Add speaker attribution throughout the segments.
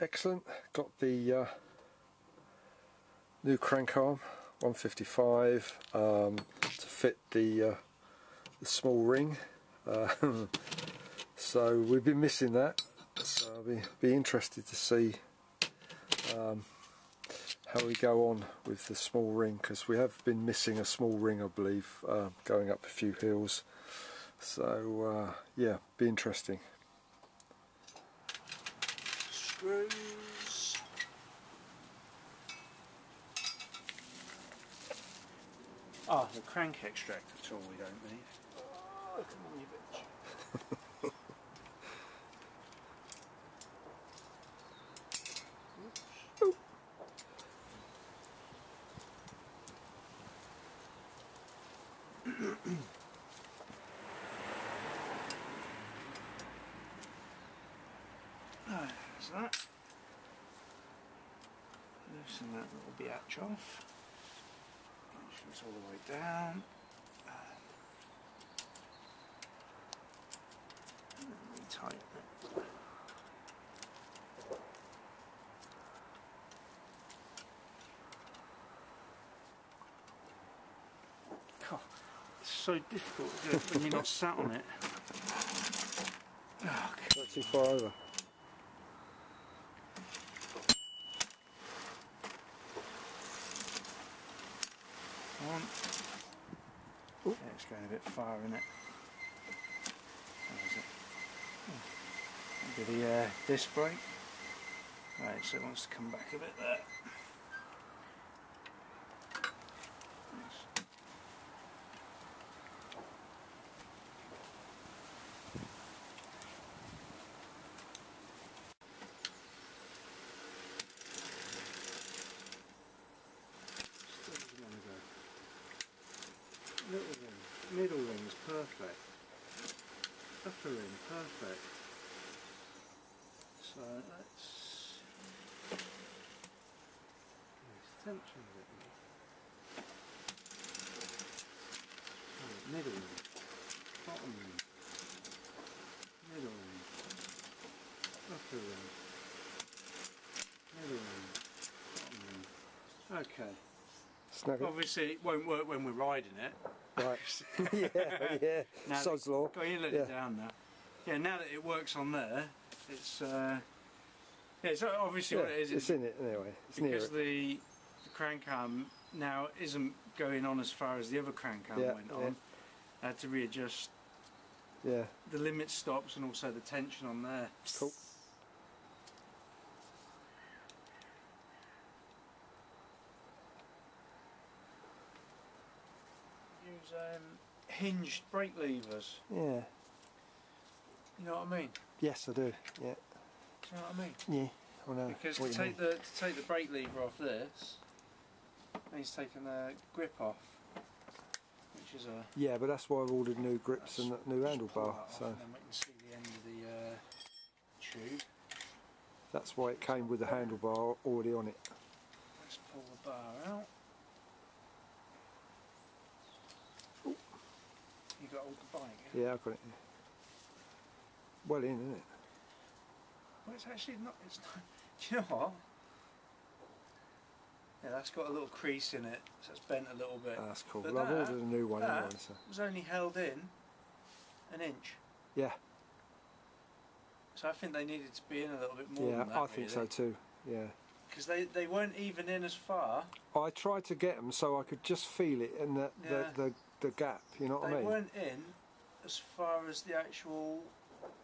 Speaker 1: excellent. Got the new crank arm 155 to fit the small ring. So we've been missing that, so I'll be interested to see how we go on with the small ring, because we have been missing a small ring, I believe, going up a few hills. So yeah, be interesting.
Speaker 2: Screws. Ah, the crank extractor tool we don't need. Oh, come on, you bitch. There's that. Loosen that little biatch off. Make sure it's all the way down. And then retighten it. God, it's so difficult to do it when you're not sat on it. Oh, okay.
Speaker 1: Not too far over.
Speaker 2: Yeah, it's going a bit far, isn't it? How is it? Maybe the disc brake. Right, so it wants to come back a bit there. Little ring, middle ring is perfect, upper ring perfect, so let's use tension a bit more. Right, middle ring, bottom ring, middle ring, upper ring, middle ring, bottom ring. Okay.
Speaker 1: Snug it.
Speaker 2: Obviously it won't work when we're riding it.
Speaker 1: Right. yeah. Sod's law.
Speaker 2: Got you let it down now. Yeah, now that it works on there, it's yeah, it's obviously what it is.
Speaker 1: It's in it anyway. It's near it.
Speaker 2: Because the crank arm now isn't going on as far as the other crank arm went on. I had to readjust the limit stops and also the tension on there.
Speaker 1: Cool.
Speaker 2: Use hinged brake levers.
Speaker 1: Yeah.
Speaker 2: You know what I mean?
Speaker 1: Yes, I do. Yeah.
Speaker 2: Do you know what I mean?
Speaker 1: Yeah. I know.
Speaker 2: Because to take the brake lever off this means taking the grip off, which is a
Speaker 1: yeah, but that's why I've ordered new grips and that new handlebar. So
Speaker 2: and then we can see the end of the tube.
Speaker 1: that's why it came with the handlebar already on it.
Speaker 2: Let's pull the bar out. Ooh. You got all the bike?
Speaker 1: Yeah, I've got it. Well in, isn't it?
Speaker 2: Well, it's actually not. It's not. Do you know what? Yeah, that's got a little crease in it, so it's bent a little bit.
Speaker 1: Oh, that's cool.
Speaker 2: But
Speaker 1: Well, I've ordered a new one anyway. So.
Speaker 2: It was only held in an inch.
Speaker 1: Yeah.
Speaker 2: So I think they needed to be in a little bit more than that.
Speaker 1: I think so too. Yeah.
Speaker 2: Because they weren't even in as far.
Speaker 1: I tried to get them so I could just feel it in the gap. You know what I mean?
Speaker 2: They weren't in as far as the actual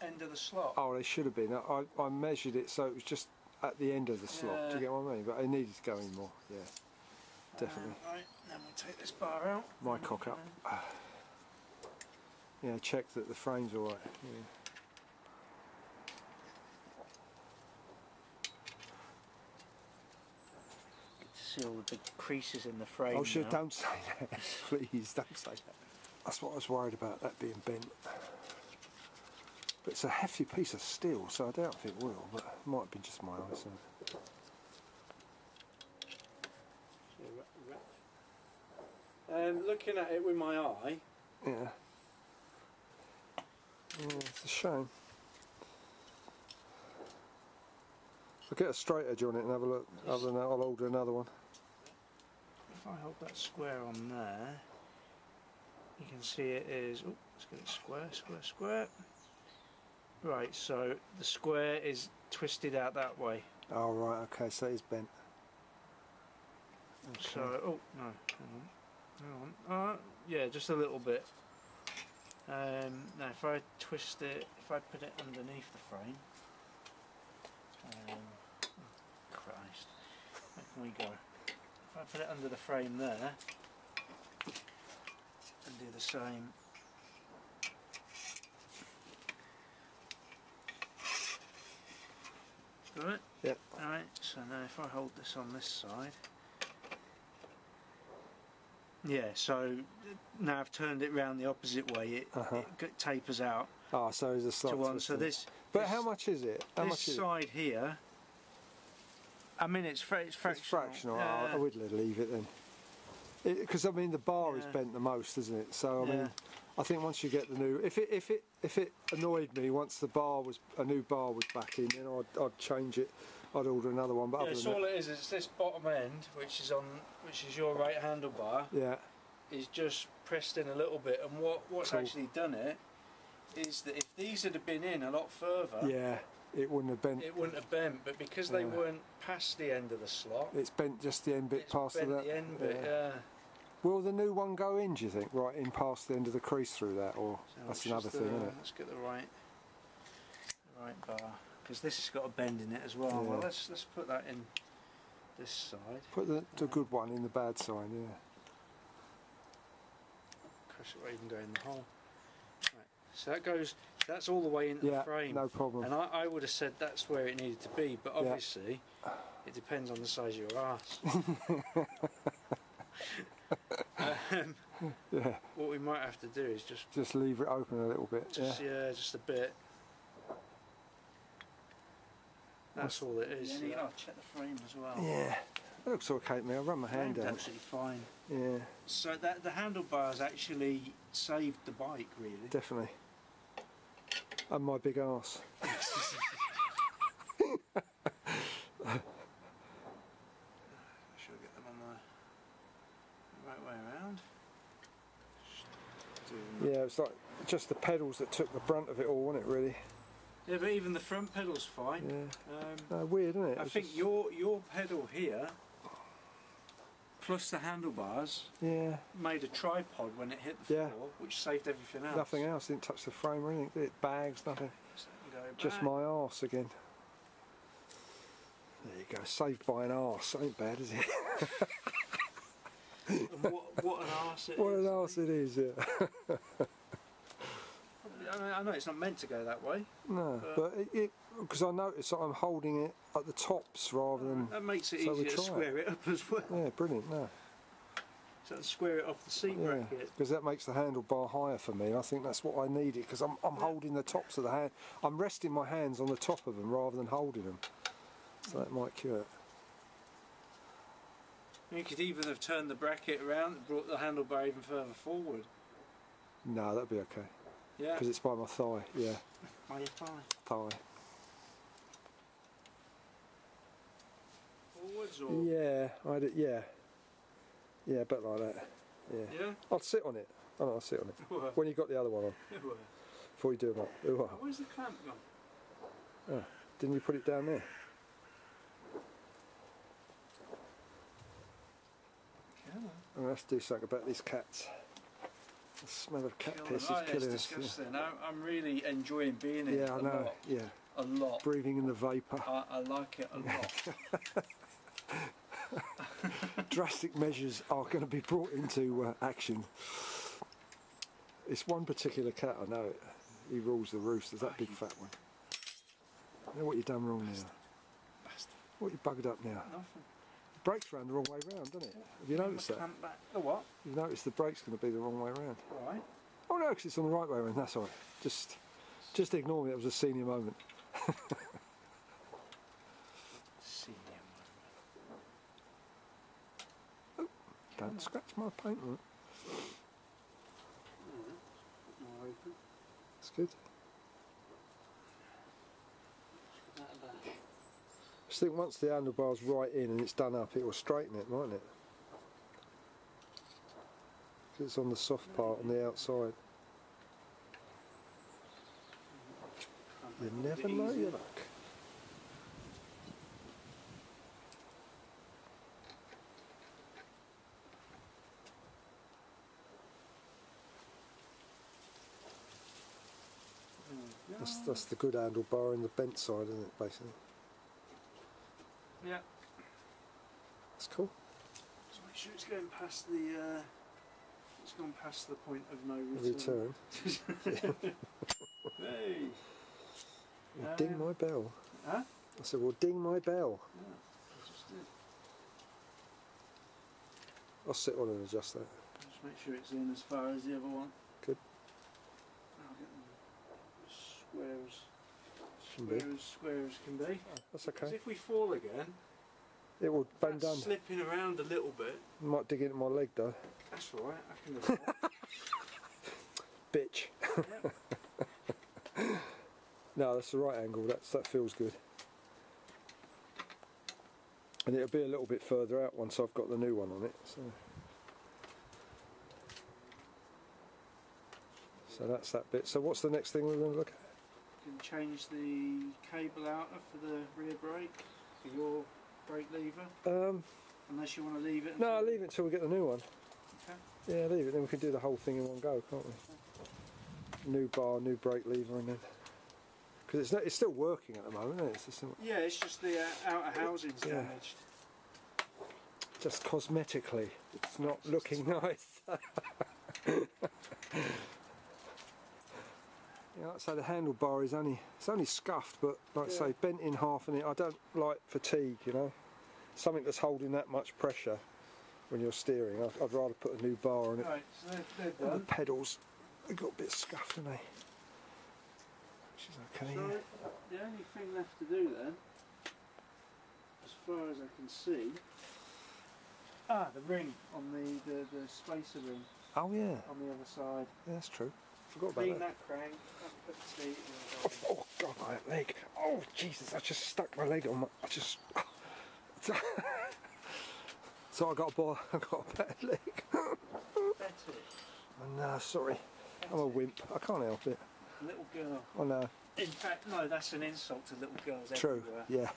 Speaker 2: end of the slot.
Speaker 1: Oh, they should have been. I measured it so it was just at the end of the slot. Do you get what I mean? But it needed to go in more. Yeah, definitely.
Speaker 2: Right, then we take this bar out.
Speaker 1: My cock up. Yeah, check that the frame's all right. Yeah.
Speaker 2: See all the big creases in the frame.
Speaker 1: Oh, sure,
Speaker 2: now.
Speaker 1: don't say that. Please, don't say that. That's what I was worried about, that being bent. But it's a hefty piece of steel, so I doubt if it will, but it might be just my eyes.
Speaker 2: Looking at it with my eye.
Speaker 1: Yeah. Yeah, it's a shame. I'll get a straight edge on it and have a look. Other than that, I'll order another one.
Speaker 2: If I hold that square on there, you can see it is. Oh, let's get it square, square, square. Right, so the square is twisted out that way.
Speaker 1: Oh right, okay, so it's bent.
Speaker 2: Okay. So, oh no, hang on. Yeah, just a little bit. Now if I twist it, if I put it underneath the frame, oh, Christ, where can we go? If I put it under the frame there, and do the same. Got it?
Speaker 1: Yep.
Speaker 2: Alright, so now if I hold this on this side. Yeah, so now I've turned it round the opposite way, it tapers out.
Speaker 1: Ah, so there's a slight
Speaker 2: to one.
Speaker 1: twist
Speaker 2: So
Speaker 1: in
Speaker 2: this.
Speaker 1: it. But
Speaker 2: this,
Speaker 1: how much is it? How
Speaker 2: this
Speaker 1: much is
Speaker 2: side here. I mean, it's fractional.
Speaker 1: It's fractional. I would leave it then. Because I mean, the bar is bent the most, isn't it? So I mean, I think once you get the new, if it annoyed me once a new bar was back in, then I'd change it. I'd order another one. But
Speaker 2: yeah, so all it is it's this bottom end, which is your right handlebar.
Speaker 1: Yeah.
Speaker 2: Is just pressed in a little bit, and what's actually done it is that if these had been in a lot further,
Speaker 1: yeah, it wouldn't have bent.
Speaker 2: It wouldn't have bent, but because they weren't past the end of the slot,
Speaker 1: it's bent just the end bit past that.
Speaker 2: The end bit, yeah.
Speaker 1: Will the new one go in, do you think, right in past the end of the crease through that, or
Speaker 2: So
Speaker 1: that's another thing, isn't it?
Speaker 2: Let's get the right bar, because this has got a bend in it as well.
Speaker 1: Yeah.
Speaker 2: Well, let's put that in this side.
Speaker 1: Put the good one in the bad side, yeah.
Speaker 2: Crush it where you can go in the hole. Right. So that goes. That's all the way into the frame.
Speaker 1: No problem.
Speaker 2: And I would have said that's where it needed to be, but obviously it depends on the size of your arse. What we might have to do is just
Speaker 1: leave it open a little bit.
Speaker 2: Just a bit. That's all it is.
Speaker 1: Yeah,
Speaker 2: I'll check the frame as well.
Speaker 1: Yeah, it looks okay to me. I'll run my hand down.
Speaker 2: Absolutely fine.
Speaker 1: Yeah.
Speaker 2: So the handlebars actually saved the bike, really.
Speaker 1: Definitely. And my big arse.
Speaker 2: Should get them on the right way around.
Speaker 1: Yeah, it's like just the pedals that took the brunt of it all, wasn't it, really?
Speaker 2: Yeah, but even the front pedal's fine.
Speaker 1: Yeah. Weird, isn't it?
Speaker 2: I think your pedal here, plus the handlebars, made a tripod when it hit the floor, which saved everything else.
Speaker 1: Nothing else, didn't touch the frame or anything, did it? Bags, nothing. Just my arse again. There you go, saved by an arse. Ain't bad, is it?
Speaker 2: And what an arse it is.
Speaker 1: What an arse it is, yeah.
Speaker 2: I know it's not meant to go that way.
Speaker 1: No, but because I noticed that I'm holding it at the tops rather than.
Speaker 2: That makes it easier to square it up as well.
Speaker 1: Yeah, brilliant. No.
Speaker 2: So to square it off the seat bracket.
Speaker 1: Because that makes the handlebar higher for me. I think that's what I needed because I'm holding the tops of the hand. I'm resting my hands on the top of them rather than holding them. So that might cure it.
Speaker 2: You could even have turned the bracket around and brought the handlebar even further forward.
Speaker 1: No, that'd be okay.
Speaker 2: Yeah.
Speaker 1: Because it's by my thigh, yeah.
Speaker 2: By your thigh?
Speaker 1: Thigh.
Speaker 2: Forwards or?
Speaker 1: Yeah, yeah, a bit like that. Yeah. I'll sit on it. Oh, no, I'll sit on it. When you got the other one on. Before you do them up.
Speaker 2: Where's the clamp gone?
Speaker 1: Oh, didn't you put it down there? I'm going to have to do something about these cats. The smell of cat piss is killing us.
Speaker 2: Disgusting. I'm really enjoying being in it.
Speaker 1: Yeah, I know. Yeah.
Speaker 2: A lot.
Speaker 1: Breathing in the vapour.
Speaker 2: I like it a lot.
Speaker 1: Drastic measures are going to be brought into action. It's one particular cat, I know it. He rules the roost. There's that big fat one. I know what you've done wrong now. What you buggered up now?
Speaker 2: Nothing.
Speaker 1: The brake's round the wrong way round, doesn't it? Have you noticed that?
Speaker 2: The what?
Speaker 1: You've noticed the brake's going to be the wrong way round.
Speaker 2: Why?
Speaker 1: Oh no, because it's on the right way round. That's all right. Just ignore me. It was a senior moment.
Speaker 2: Senior moment.
Speaker 1: Oh, don't scratch my paint. That's good. just think once the handlebar's right in and it's done up, it will straighten it, mightn't it? 'Cause it's on the soft part on the outside. You never know your luck. That's the good handlebar in the bent side, isn't it, basically?
Speaker 2: Yeah.
Speaker 1: That's cool.
Speaker 2: Just make sure it's going past the it's gone past the point of no return. Hey!
Speaker 1: Well, ding my bell.
Speaker 2: Huh?
Speaker 1: I said, well, ding my bell.
Speaker 2: Yeah, I just did.
Speaker 1: I'll sit on and adjust that.
Speaker 2: Just make sure it's in as far as the other one.
Speaker 1: Good.
Speaker 2: I'll get them square as can be.
Speaker 1: That's
Speaker 2: Because
Speaker 1: okay.
Speaker 2: if we fall again,
Speaker 1: It will bend down.
Speaker 2: slipping around a little bit.
Speaker 1: Might dig into my leg though.
Speaker 2: That's alright, I can live with that.
Speaker 1: Bitch.
Speaker 2: Yep.
Speaker 1: No, that's the right angle. That feels good. And it'll be a little bit further out once I've got the new one on it. So that's that bit. So what's the next thing we're going to look at?
Speaker 2: You can change the cable outer for the rear brake, for your brake lever. Unless you want to leave it.
Speaker 1: No, leave it until we get the new one.
Speaker 2: Okay.
Speaker 1: Yeah, leave it. Then we can do the whole thing in one go, can't we? New bar, new brake lever, and then because it's still working at the moment, isn't it? It's just,
Speaker 2: Yeah, it's just the outer housing's damaged.
Speaker 1: just cosmetically, it's not looking nice. Yeah, like I say, the handlebar is only scuffed, but like I say, bent in half, and I don't like fatigue, you know. Something that's holding that much pressure when you're steering. I'd rather put a new bar on it.
Speaker 2: Right, so they're
Speaker 1: And
Speaker 2: done.
Speaker 1: the pedals, they've got a bit scuffed, haven't they? Which is okay.
Speaker 2: So
Speaker 1: Yeah.
Speaker 2: the only thing left to do then, as far as I can see, the ring on the spacer ring
Speaker 1: Oh yeah,
Speaker 2: on the other side.
Speaker 1: yeah, that's true. Forgot about
Speaker 2: Clean
Speaker 1: that.
Speaker 2: that crank, put the seat
Speaker 1: Oh,
Speaker 2: in.
Speaker 1: oh God, my leg! Oh Jesus! I just stuck my leg on my. So I got a bad leg.
Speaker 2: That's it.
Speaker 1: Oh, no, sorry. I'm a wimp. I can't help it.
Speaker 2: Little girl.
Speaker 1: Oh no.
Speaker 2: In fact, no, that's an insult to little girls
Speaker 1: True.
Speaker 2: everywhere.
Speaker 1: Yeah.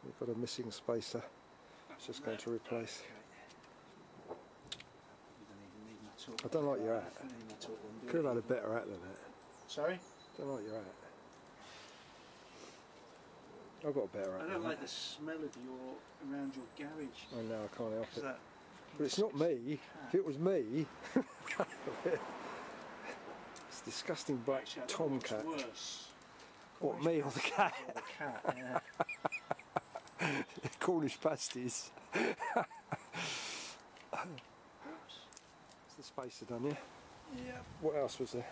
Speaker 1: We've got a missing spacer. It's just going to replace. I don't like your hat. Could have had a better hat than that.
Speaker 2: Sorry?
Speaker 1: Don't like your hat. I've got a better hat.
Speaker 2: I
Speaker 1: than
Speaker 2: don't
Speaker 1: that.
Speaker 2: like the smell of around your garage.
Speaker 1: I know, I can't help it.
Speaker 2: That
Speaker 1: But it's not me. If it was me, it's disgusting black
Speaker 2: actually, I don't know
Speaker 1: tomcat.
Speaker 2: what's worse.
Speaker 1: What, me or the cat?
Speaker 2: Or the cat, yeah.
Speaker 1: Cornish pasties. Is the spacer done, yeah?
Speaker 2: Yeah.
Speaker 1: What else was there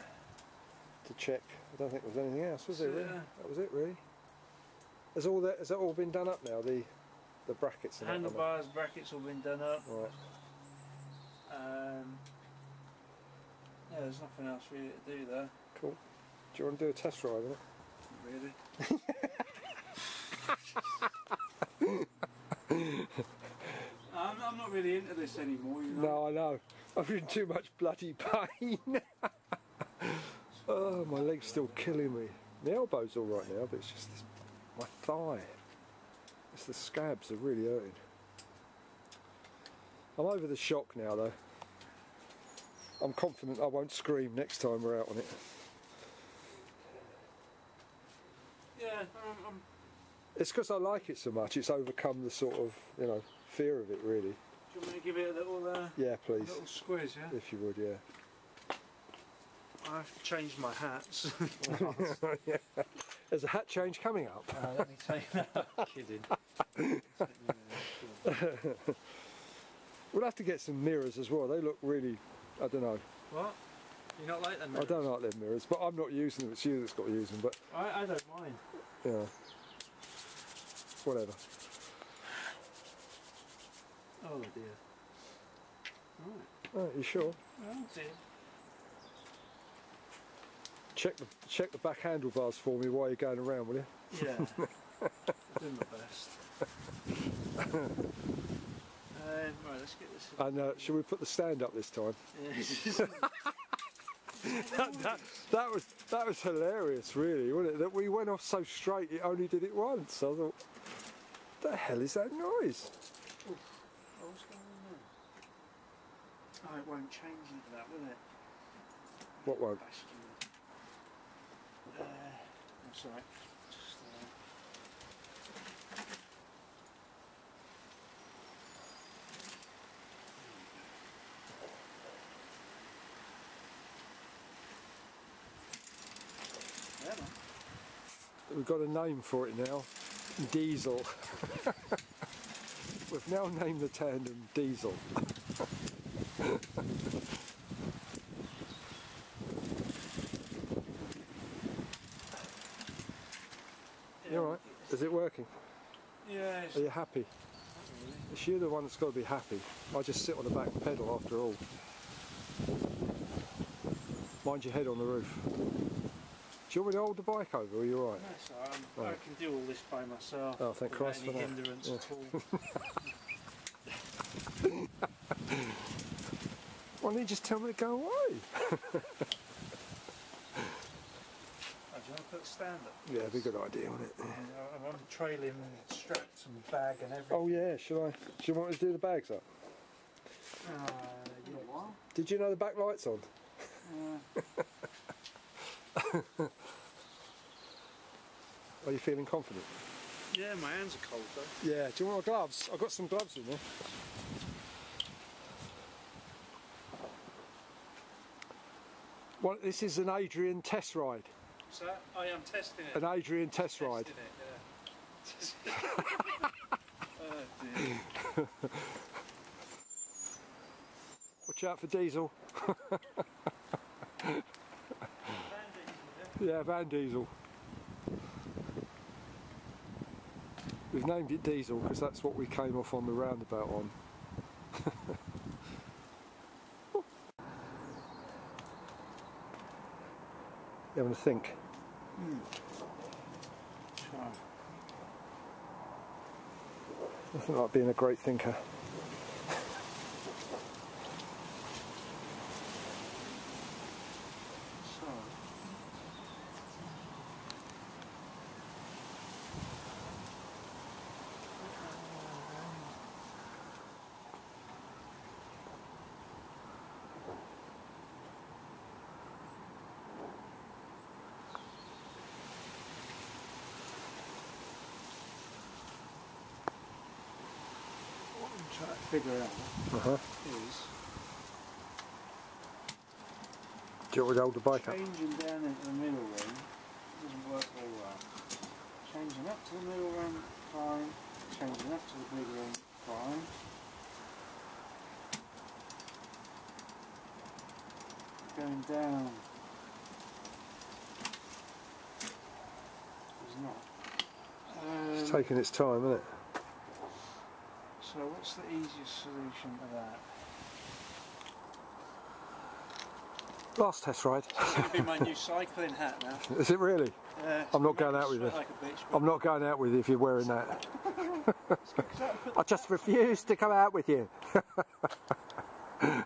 Speaker 1: to check? I don't think there was anything else, was there? Really? That was it, really. Has that all been done up now? The brackets and that,
Speaker 2: Handlebars, brackets all been done up.
Speaker 1: right.
Speaker 2: Yeah, there's nothing else really to do there.
Speaker 1: Cool. Do you want to do a test ride on it?
Speaker 2: Really? I'm not really into this anymore, you know.
Speaker 1: No, I know. I'm in too much bloody pain. Oh, my leg's still killing me. My elbow's all right now, but it's just my thigh. It's the scabs are really hurting. I'm over the shock now, though. I'm confident I won't scream next time we're out on it.
Speaker 2: Yeah,
Speaker 1: It's because I like it so much. It's overcome the sort of, fear of it, really.
Speaker 2: do you want me to give it a little,
Speaker 1: Yeah, please.
Speaker 2: little squiz, yeah?
Speaker 1: If you would, yeah.
Speaker 2: I have to change my hats.
Speaker 1: Yeah. There's a hat change coming up.
Speaker 2: Let me take that. Kidding.
Speaker 1: We'll have to get some mirrors as well. They look really, I don't know.
Speaker 2: What? You not like them?
Speaker 1: I don't like them mirrors, but I'm not using them. It's you that's got to use them. But
Speaker 2: I don't mind.
Speaker 1: yeah, whatever.
Speaker 2: Oh dear. Right.
Speaker 1: Oh, you sure?
Speaker 2: Oh dear.
Speaker 1: check the back handlebars for me while you're going around, will you?
Speaker 2: Yeah. I'm doing my best. Right, let's get this.
Speaker 1: And should we put the stand up this time?
Speaker 2: Yeah.
Speaker 1: that was hilarious, really, wasn't it? That we went off so straight, it only did it once. I thought, what the hell is that noise?
Speaker 2: Oh, what's going on there? Oh, it won't change into that, will it?
Speaker 1: What won't?
Speaker 2: That's alright. Just, yeah, man.
Speaker 1: We've got a name for it now. Diesel. We've now named the tandem Diesel. You alright? Is it working?
Speaker 2: Yeah.
Speaker 1: Are you happy?
Speaker 2: Really.
Speaker 1: It's you the one that's got to be happy. I just sit on the back pedal after all. Mind your head on the roof. Do you want me to hold the bike over, or are you alright?
Speaker 2: No, I can do all this by myself.
Speaker 1: Oh, thank Christ for that.
Speaker 2: Hindrance at all.
Speaker 1: Why don't you just tell me to go away?
Speaker 2: Do you want to put a stand up?
Speaker 1: Yeah, it'd be a good idea, wouldn't it?
Speaker 2: I'm on trailing straps and bag and everything.
Speaker 1: Oh yeah, should I? Do you want me to do the bags up?
Speaker 2: Yeah.
Speaker 1: Did you know the back light's on? Are you feeling confident?
Speaker 2: Yeah, my hands are cold though.
Speaker 1: Yeah, do you want my gloves? I've got some gloves in there. Well, this is an Adrian test ride.
Speaker 2: So I am testing it.
Speaker 1: An Adrian test ride.
Speaker 2: Testing it, yeah. Oh dear.
Speaker 1: Watch out for Diesel. Yeah, Van Diesel. We've named it Diesel because that's what we came off on the roundabout on. You having a think?
Speaker 2: Sure.
Speaker 1: Nothing like being a great thinker.
Speaker 2: What I'm trying to figure out is
Speaker 1: Do you want me to hold the bike up?
Speaker 2: changing down into the middle ring doesn't work very well. Changing up to the middle ring, fine. Changing up to the big ring, fine. Going down is not.
Speaker 1: It's taking its time, isn't it?
Speaker 2: So what's the easiest solution to that?
Speaker 1: Last test ride.
Speaker 2: It's going to be my new cycling hat now.
Speaker 1: Is it really? I'm not going out with it.
Speaker 2: Like a bitch,
Speaker 1: I'm not going out with you if you're wearing that. I just refuse to come out with you.
Speaker 2: it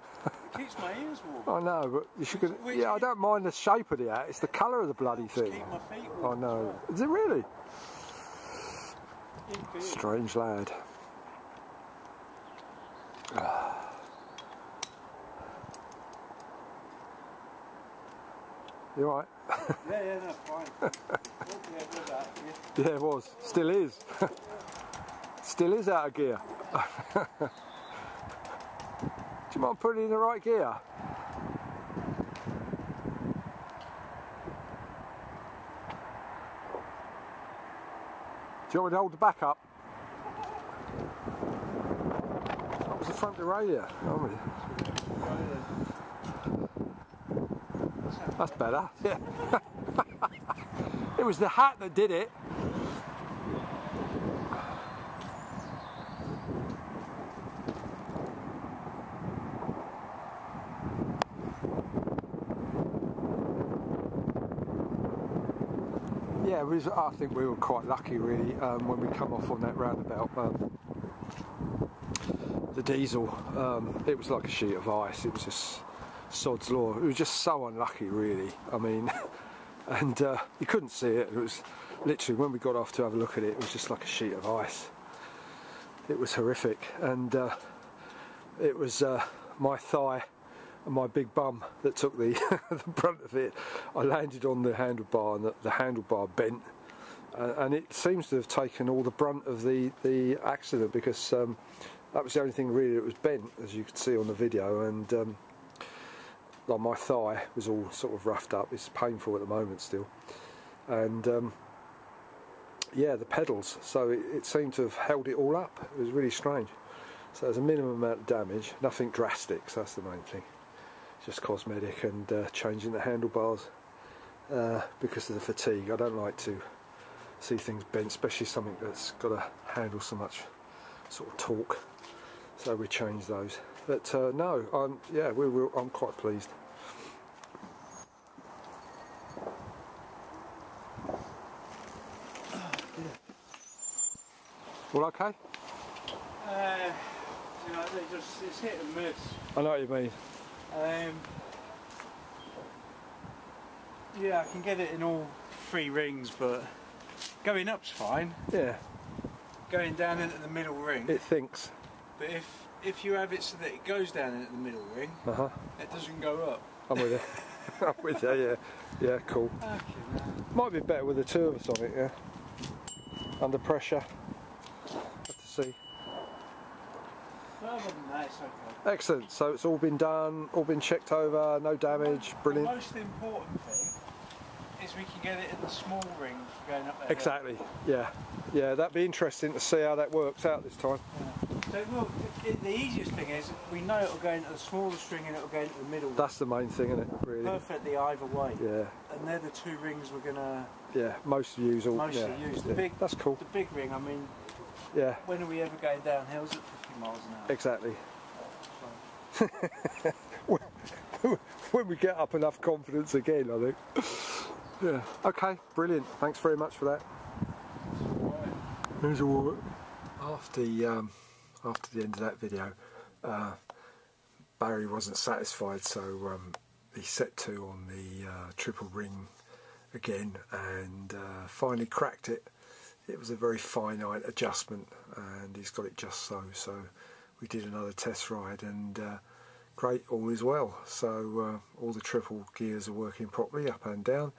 Speaker 2: keeps my ears warm.
Speaker 1: I know, but you should. Yeah, I don't mind the shape of the hat. It's the colour of the bloody thing.
Speaker 2: Keep my feet warm.
Speaker 1: I know. Is it really? Strange lad. You alright?
Speaker 2: Yeah, no, fine.
Speaker 1: Yeah, it was. Still is. Still is out of gear. Do you mind putting it in the right gear? Do you want me to hold the back up? That was the front derailleur. That's better. Yeah. It was the hat that did it. yeah, I think we were quite lucky really when we come off on that roundabout. The diesel, it was like a sheet of ice. It was just sod's law. It was just so unlucky really. I mean, and you couldn't see it. It was literally, when we got off to have a look at it, it was just like a sheet of ice. It was horrific, and it was my thigh and my big bum that took the, the brunt of it. I landed on the handlebar, and the handlebar bent, and it seems to have taken all the brunt of the accident, because that was the only thing really that was bent, as you could see on the video, and like my thigh was all sort of roughed up. It's painful at the moment still, and yeah, the pedals, so it seemed to have held it all up. It was really strange. So there's a minimum amount of damage, nothing drastic, so that's the main thing. Just cosmetic, and changing the handlebars because of the fatigue. I don't like to see things bent, especially something that's got to handle so much sort of torque. So we changed those. But no, I'm quite pleased. All okay?
Speaker 2: You know, it's hit and miss.
Speaker 1: I know what you mean.
Speaker 2: Yeah, I can get it in all 3 rings, but going up's fine.
Speaker 1: Yeah.
Speaker 2: Going down into the middle ring.
Speaker 1: It thinks.
Speaker 2: But if you have it so that it goes down into the middle ring, it doesn't go up.
Speaker 1: I'm with you. I'm with you. Yeah. Yeah. Cool.
Speaker 2: Okay,
Speaker 1: might be better with the 2 of us on it. Yeah. Under pressure. Have to see.
Speaker 2: Other than that, it's okay.
Speaker 1: Excellent. So it's all been done, all been checked over, no damage. Brilliant.
Speaker 2: The most important thing is we can get it in the small ring for going up there.
Speaker 1: Exactly. Yeah. Yeah. That'd be interesting to see how that works out this time.
Speaker 2: Yeah. So the easiest thing is we know it'll go into the smallest ring and it'll go into the middle.
Speaker 1: That's the main thing, isn't it? Really.
Speaker 2: Perfectly either way.
Speaker 1: Yeah.
Speaker 2: And they're the 2 rings we're gonna.
Speaker 1: Yeah. Mostly use.
Speaker 2: Mostly use the big.
Speaker 1: That's cool.
Speaker 2: The big ring. I mean.
Speaker 1: Yeah.
Speaker 2: When are we ever going down hills at 50 miles an hour?
Speaker 1: Exactly. When we get up enough confidence again, I think. Yeah. Okay. Brilliant. Thanks very much for that. There's a water. After the end of that video, Barry wasn't satisfied, so he set 2 on the triple ring again, and finally cracked it. It was a very finite adjustment, and he's got it just so. So we did another test ride, and great, all is well. So all the triple gears are working properly, up and down,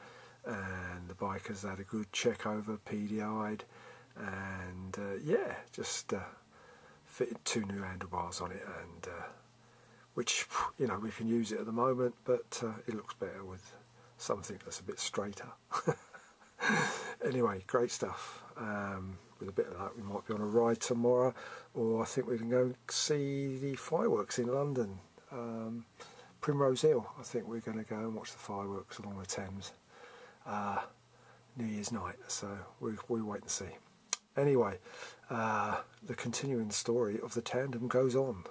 Speaker 1: and the bike has had a good check over, PDI'd, and yeah, just fitted 2 new handlebars on it, and which, you know, we can use it at the moment, but it looks better with something that's a bit straighter. Anyway, great stuff. With a bit of luck, we might be on a ride tomorrow, or I think we can go see the fireworks in London, Primrose Hill. I think we're going to go and watch the fireworks along the Thames New Year's night, so we'll wait and see. Anyway, the continuing story of the tandem goes on.